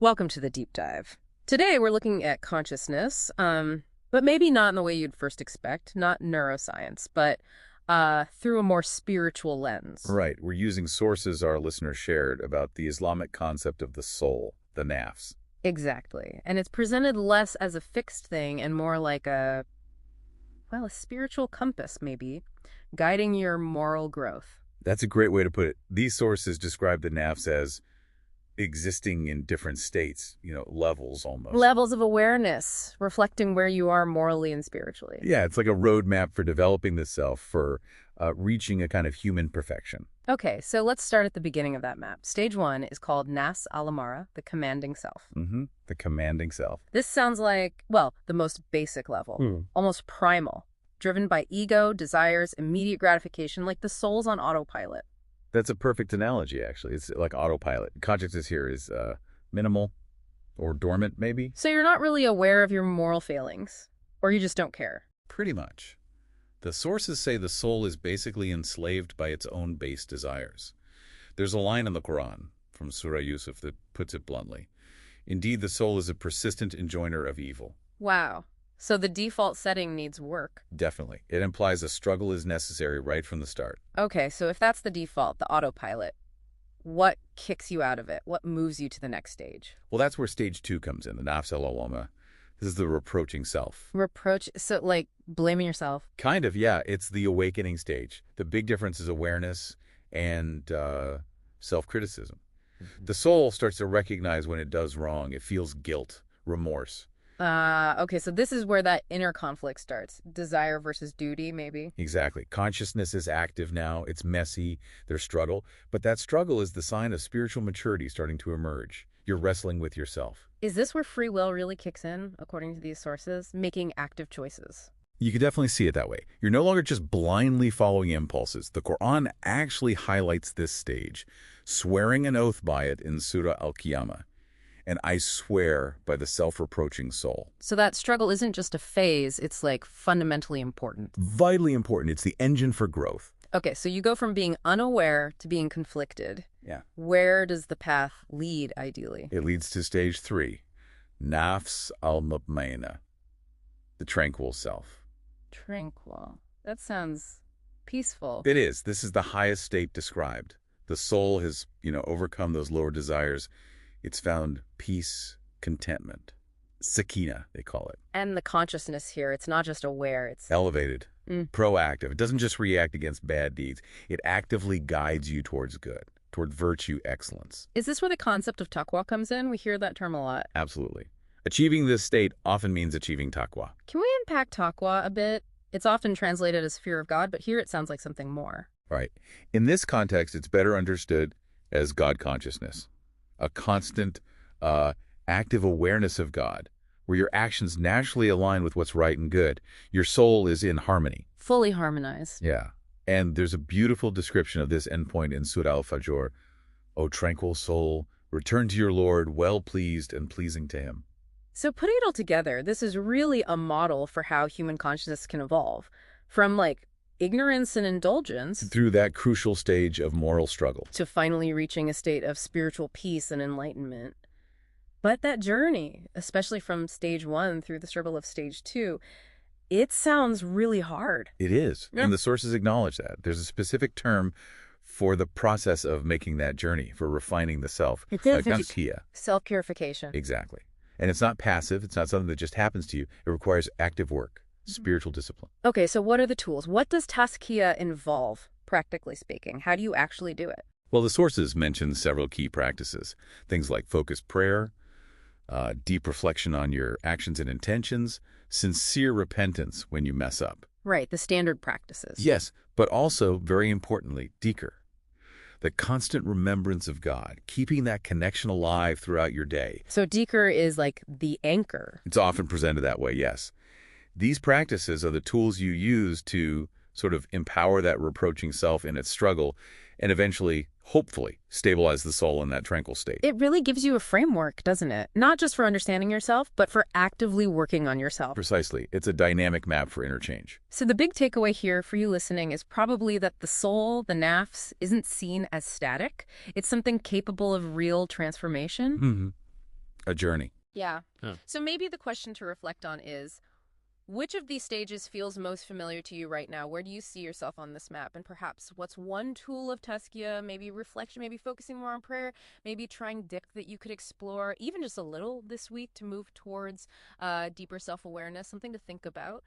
Welcome to the deep dive. Today we're looking at consciousness, but maybe not in the way you'd first expect, not neuroscience, but through a more spiritual lens. Right. We're using sources our listeners shared about the Islamic concept of the soul, the Nafs. Exactly. And it's presented less as a fixed thing and more like a spiritual compass, maybe, guiding your moral growth. That's a great way to put it. These sources describe the Nafs as existing in different states, levels almost. Levels of awareness, reflecting where you are morally and spiritually. Yeah, it's like a roadmap for developing the self, for reaching a kind of human perfection. Okay, so let's start at the beginning of that map. Stage 1 is called Nafs al-Ammārah, the commanding self. The commanding self. This sounds like, the most basic level, almost primal, driven by ego, desires, immediate gratification, like the soul's on autopilot. That's a perfect analogy, actually. It's like autopilot. Consciousness here is minimal or dormant, maybe. So you're not really aware of your moral failings, or you just don't care. Pretty much. The sources say the soul is basically enslaved by its own base desires. There's a line in the Qur'an from Surah Yusuf that puts it bluntly. Indeed, the soul is a persistent enjoiner of evil. Wow. So the default setting needs work. Definitely. It implies a struggle is necessary right from the start. Okay, so if that's the default, the autopilot, what kicks you out of it? What moves you to the next stage? Well, that's where stage 2 comes in, the Nafs al-Lawwāmah. This is the reproaching self. Reproach, so like blaming yourself? Kind of, yeah. It's the awakening stage. The big difference is awareness and self-criticism. The soul starts to recognize when it does wrong. It feels guilt, remorse. Okay, so this is where that inner conflict starts. Desire versus duty, maybe? Exactly. Consciousness is active now. It's messy. There's struggle. But that struggle is the sign of spiritual maturity starting to emerge. You're wrestling with yourself. Is this where free will really kicks in, according to these sources? Making active choices? You could definitely see it that way. You're no longer just blindly following impulses. The Qur'an actually highlights this stage, swearing an oath by it in Surah al-Qiyamah. And I swear by the self-reproaching soul. So that struggle isn't just a phase, it's like fundamentally important. Vitally important. It's the engine for growth. Okay, so you go from being unaware to being conflicted. Yeah. Where does the path lead, ideally? It leads to stage 3, Nafs al-Mutma'innah, the tranquil self. Tranquil. That sounds peaceful. It is. This is the highest state described. The soul has, overcome those lower desires. It's found peace, contentment. Sakina, they call it. And the consciousness here, it's not just aware, it's Elevated, proactive. It doesn't just react against bad deeds. It actively guides you towards good, toward virtue, excellence. Is this where the concept of taqwa comes in? We hear that term a lot. Absolutely. Achieving this state often means achieving taqwa. Can we unpack taqwa a bit? It's often translated as fear of God, but here it sounds like something more. Right. In this context, it's better understood as God consciousness. A constant, active awareness of God, where your actions naturally align with what's right and good. Your soul is in harmony. Fully harmonized. Yeah. And there's a beautiful description of this endpoint in Surah al-Fajr. O tranquil soul, return to your Lord, well pleased and pleasing to him. So putting it all together, this is really a model for how human consciousness can evolve. From, ignorance and indulgence Through that crucial stage of moral struggle. to finally reaching a state of spiritual peace and enlightenment. But that journey, especially from stage 1 through the struggle of stage 2, it sounds really hard. It is. Yeah. And the sources acknowledge that. There's a specific term for the process of making that journey, for refining the self. Tazkiyah. Self-purification. Exactly. And it's not passive. It's not something that just happens to you. It requires active work, spiritual discipline. Okay, so what are the tools? What does tazkiyah involve, practically speaking? How do you actually do it? Well, the sources mention several key practices, things like focused prayer, deep reflection on your actions and intentions, sincere repentance when you mess up. Right, the standard practices. Yes, but also, very importantly, dhikr, the constant remembrance of God, keeping that connection alive throughout your day. So dhikr is like the anchor. It's often presented that way, yes. These practices are the tools you use to sort of empower that reproaching self in its struggle and eventually, hopefully, stabilize the soul in that tranquil state. It really gives you a framework, doesn't it? Not just for understanding yourself, but for actively working on yourself. Precisely. It's a dynamic map for interchange. So the big takeaway here for you listening is probably that the soul, the nafs, isn't seen as static. It's something capable of real transformation. A journey. Yeah. Huh. So maybe the question to reflect on is, which of these stages feels most familiar to you right now? Where do you see yourself on this map? And perhaps what's one tool of tazkiyah, maybe reflection, maybe focusing more on prayer, maybe trying depth that you could explore even just a little this week to move towards deeper self-awareness, something to think about.